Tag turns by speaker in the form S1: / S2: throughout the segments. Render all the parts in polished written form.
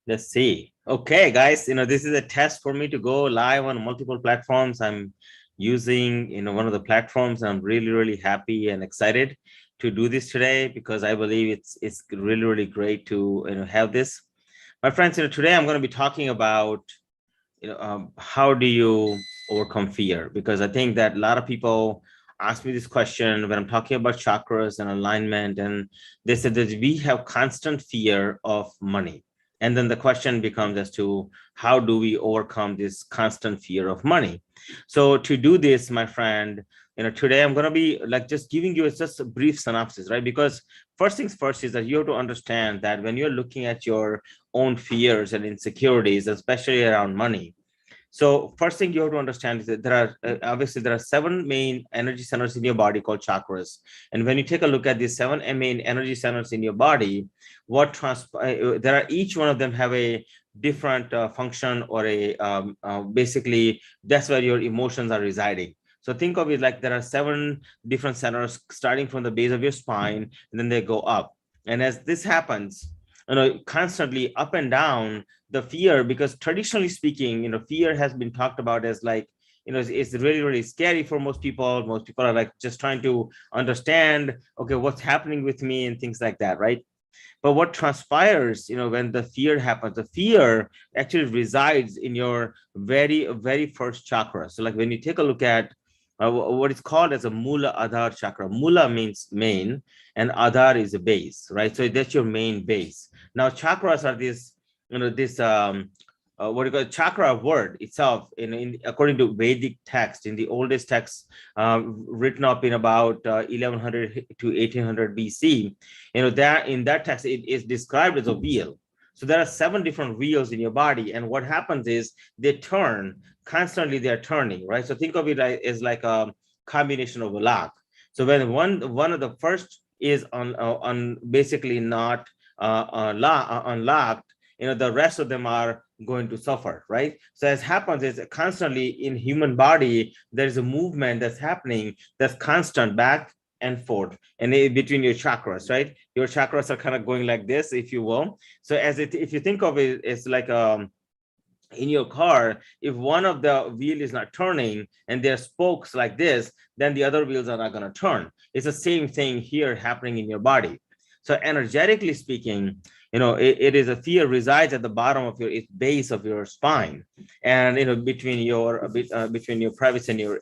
S1: Let's see. Okay, guys, this is a test for me to go live on multiple platforms. I'm using, one of the platforms. I'm really, really happy and excited to do this today because I believe it's really, really great to, have this. My friends, today I'm going to be talking about, how do you overcome fear? Because I think that a lot of people ask me this question when I'm talking about chakras and alignment, and they said that we have constant fear of money. And then the question becomes as to how do we overcome this constant fear of money? So to do this, my friend, today I'm going to be like just giving you just a brief synopsis, right? Because first things first is that you have to understand that when you're looking at your own fears and insecurities, especially around money. So first thing you have to understand is that there are obviously there are seven main energy centers in your body called chakras. And when you take a look at these seven main energy centers in your body, there are each one of them have a different function or a basically that's where your emotions are residing. So think of it like there are seven different centers starting from the base of your spine, and then they go up. And as this happens, constantly up and down, the fear, because traditionally speaking, fear has been talked about as like, it's really, really scary for most people. Most people are like just trying to understand, okay, what's happening with me and things like that, right? But what transpires, when the fear happens, the fear actually resides in your very, very first chakra. So like when you take a look at what is called as a Mula Adhar chakra. Mula means main, and Adhar is a base, right? So that's your main base. Now, chakras are what do you call it? Chakra word itself, according to Vedic text, in the oldest text written up in about 1100 to 1800 BC, that in that text it is described as a wheel. So there are seven different wheels in your body, and what happens is they turn constantly. They're turning, right? So think of it as like a combination of a lock. So when one of the first is on basically not unlocked, the rest of them are going to suffer, right? So as happens is constantly in human body there is a movement that's happening that's constant back and forth, and between your chakras, right? Your chakras are kind of going like this, if you will. So if you think of it, it's like in your car, if one of the wheel is not turning and there are spokes like this, then the other wheels are not going to turn. It's the same thing here happening in your body. So energetically speaking, it is a fear resides at the bottom of your base of your spine, and between your pelvis and your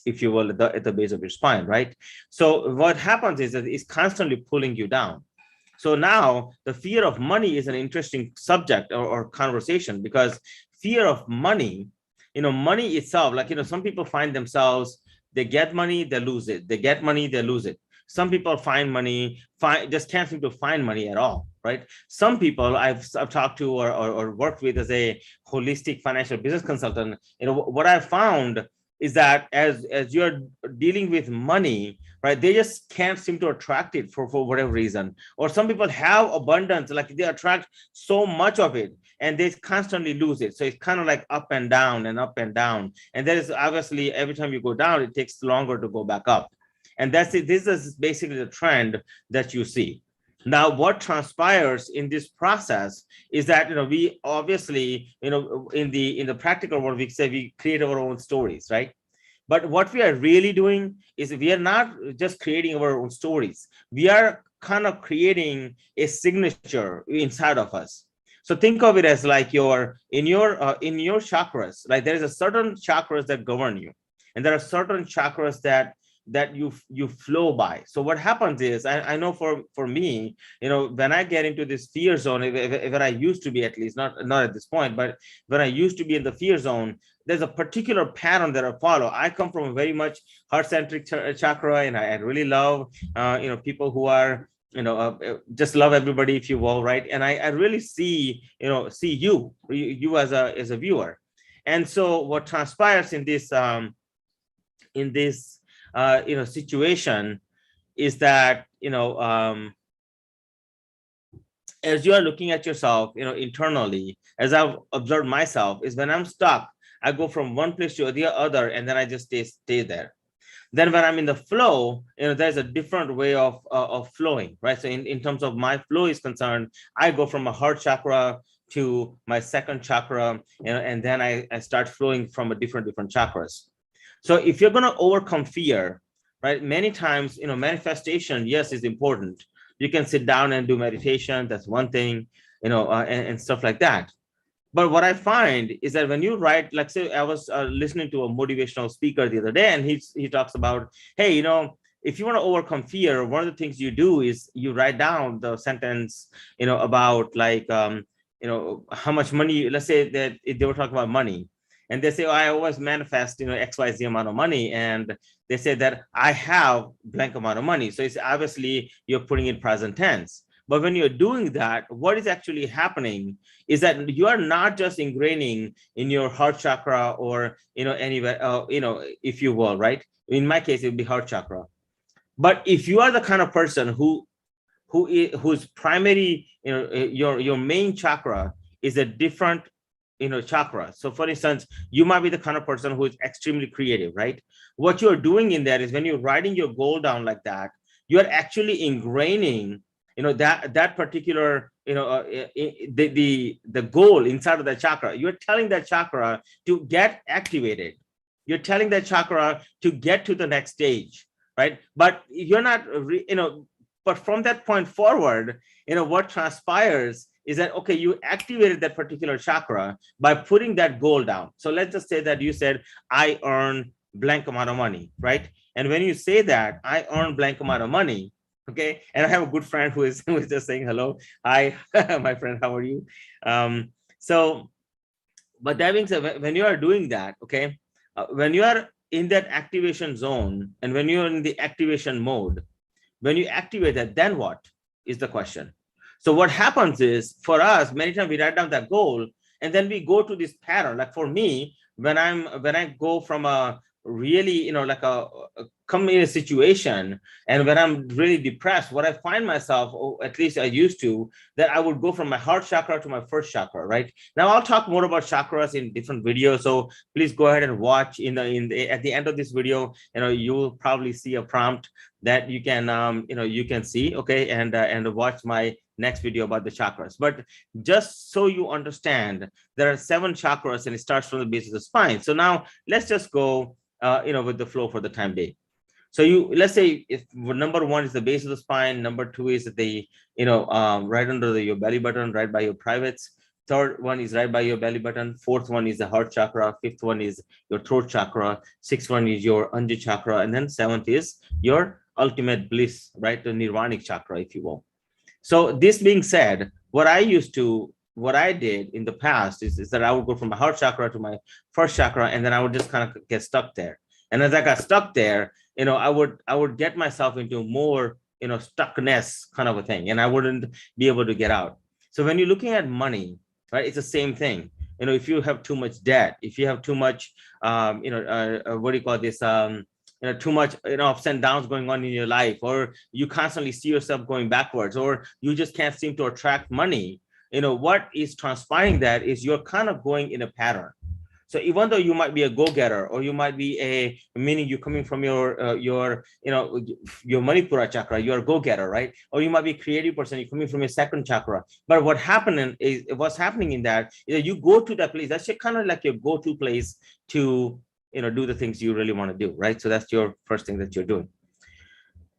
S1: if you will at the base of your spine, right? So what happens is that it's constantly pulling you down. So now the fear of money is an interesting subject or conversation, because fear of money, money itself, like, some people find themselves, they get money, they lose it. They get money, they lose it. Some people find money, just can't seem to find money at all, right? Some people I've talked to or worked with as a holistic financial business consultant, what I found is that as you're dealing with money, right, they just can't seem to attract it for whatever reason. Or some people have abundance, like they attract so much of it and they constantly lose it. So it's kind of like up and down and up and down. And there is obviously every time you go down, it takes longer to go back up. And that's it. This is basically the trend that you see. Now, what transpires in this process is that we obviously in the practical world we say we create our own stories, right? But what we are really doing is we are not just creating our own stories. We are kind of creating a signature inside of us. So think of it as like in your chakras, like there is a certain chakras that govern you, and there are certain chakras that you flow by. So what happens is, I know for me, when I get into this fear zone, when I used to be, at least not at this point, but when I used to be in the fear zone, there's a particular pattern that I follow. I come from a very much heart-centric chakra, and I really love people who are just love everybody, if you will, right? And I really see you as a viewer. And so what transpires in this situation is that as you are looking at yourself internally, as I've observed myself, is when I'm stuck, I go from one place to the other, and then I just stay there. Then when I'm in the flow, there's a different way of flowing, right? So in terms of my flow is concerned, I go from a heart chakra to my second chakra, and then I start flowing from a different chakras. So if you're going to overcome fear, right, many times, manifestation, yes, is important. You can sit down and do meditation. That's one thing, and stuff like that. But what I find is that when you write, like, say, I was listening to a motivational speaker the other day, and he talks about, hey, if you want to overcome fear, one of the things you do is you write down the sentence, about like, how much money. Let's say that they were talking about money, and they say, oh, I always manifest, XYZ amount of money, and they say that I have blank amount of money. So it's obviously you're putting in present tense. But when you're doing that, what is actually happening is that you are not just ingraining in your heart chakra or, anywhere, if you will, right? In my case, it would be heart chakra. But if you are the kind of person whose primary, your main chakra is a different, chakra. So for instance, you might be the kind of person who is extremely creative, right? What you're doing in that is when you're writing your goal down like that, you're actually ingraining, that particular, the goal inside of the chakra. You're telling that chakra to get activated. You're telling that chakra to get to the next stage, right? But you're not, but from that point forward, what transpires is that, okay, you activated that particular chakra by putting that goal down. So let's just say that you said, I earn blank amount of money, right? And when you say that, I earn blank amount of money, okay, and I have a good friend who is just saying hello, hi, my friend, how are you? So, but that being said, when you are doing that, okay, when you are in that activation zone and when you're in the activation mode, when you activate that, then what is the question? So what happens is, for us, many times we write down that goal and then we go to this pattern. Like for me, when I go from a really, like come in a situation, and when I'm really depressed, what I find myself, or at least I used to, that I would go from my heart chakra to my first chakra, right? Now I'll talk more about chakras in different videos, so please go ahead and watch at the end of this video. You'll probably see a prompt that you can you can see, okay, and watch my next video about the chakras. But just so you understand, there are 7 chakras and it starts from the base of the spine. So now let's just go with the flow for the time being. So let's say if number 1 is the base of the spine, number 2 is the right under your belly button, right by your privates. Third one is right by your belly button. Fourth one is the heart chakra. Fifth one is your throat chakra. Sixth one is your Anji chakra, and then 7th is your ultimate bliss, right, the nirvanic chakra, if you will. So this being said, what I did in the past is that I would go from my heart chakra to my first chakra, and then I would just kind of get stuck there. And as I got stuck there, I would get myself into more, stuckness kind of a thing, and I wouldn't be able to get out. So when you're looking at money, right, it's the same thing. If you have too much debt, if you have too much, what do you call this? Too much, ups and downs going on in your life, or you constantly see yourself going backwards, or you just can't seem to attract money. What is transpiring that is you're kind of going in a pattern. So even though you might be a go-getter, or you might be meaning you're coming from your Manipura chakra, you're a go-getter, right? Or you might be a creative person, you're coming from your second chakra. But what's happening in that is that you go to that place. That's kind of like your go-to place to do the things you really want to do, right? So that's your first thing that you're doing.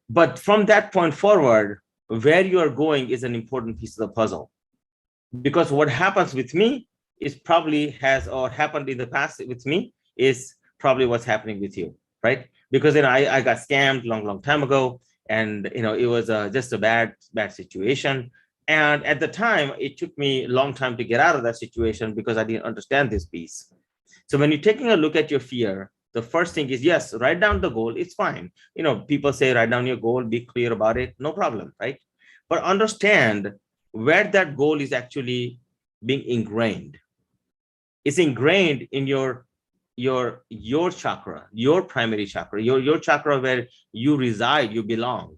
S1: But from that point forward, where you are going is an important piece of the puzzle, because what happens with me is probably happened in the past with me is probably what's happening with you, right? Because I got scammed long time ago, and it was just a bad situation. And at the time, it took me a long time to get out of that situation because I didn't understand this piece. So when you're taking a look at your fear, the first thing is, yes, write down the goal. It's fine. People say, write down your goal, be clear about it. No problem, right? But understand where that goal is actually being ingrained. It's ingrained in your chakra, your primary chakra, your chakra where you reside, you belong,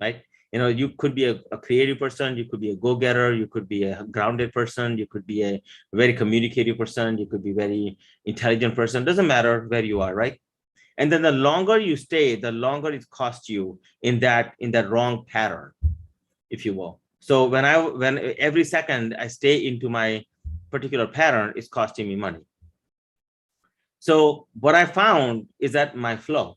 S1: right? You could be a creative person, you could be a go-getter, you could be a grounded person, you could be a very communicative person, you could be very intelligent person. Doesn't matter where you are, right? And then the longer you stay, the longer it costs you in that wrong pattern, if you will. So when every second I stay into my particular pattern, it's costing me money. So what I found is that my flow,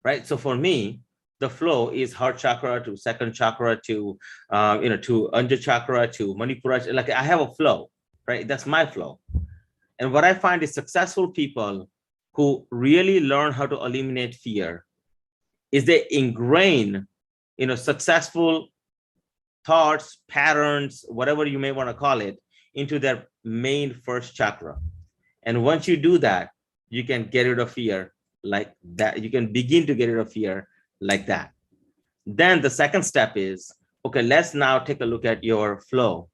S1: right? So for me, the flow is heart chakra to second chakra to to Anja chakra to Manipura. Like I have a flow, right? That's my flow. And what I find is successful people who really learn how to eliminate fear is they ingrain, successful thoughts, patterns, whatever you may want to call it, into their main first chakra. And once you do that, you can get rid of fear like that. You can begin to get rid of fear like that. Then the second step is, okay, let's now take a look at your flow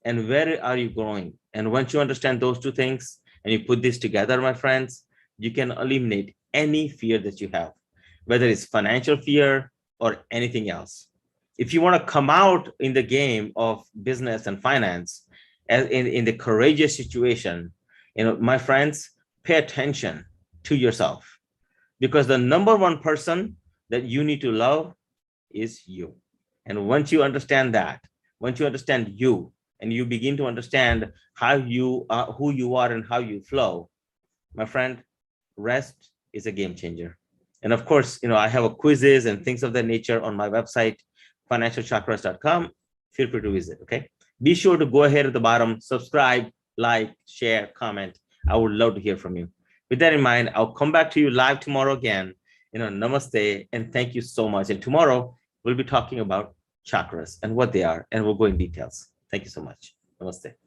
S1: and where are you going? And once you understand those two things and you put this together, my friends, you can eliminate any fear that you have, whether it's financial fear or anything else. If you want to come out in the game of business and finance as in the courageous situation, my friends, pay attention to yourself, because the number one person that you need to love is you. And once you understand that, once you understand you, and you begin to understand how you are, who you are and how you flow, my friend, rest is a game changer. And of course, I have a quizzes and things of that nature on my website, financialchakras.com. Feel free to visit. Okay. Be sure to go ahead at the bottom, subscribe, like, share, comment. I would love to hear from you. With that in mind, I'll come back to you live tomorrow again. Namaste, and thank you so much. And tomorrow we'll be talking about chakras and what they are, and we'll go in details. Thank you so much. Namaste.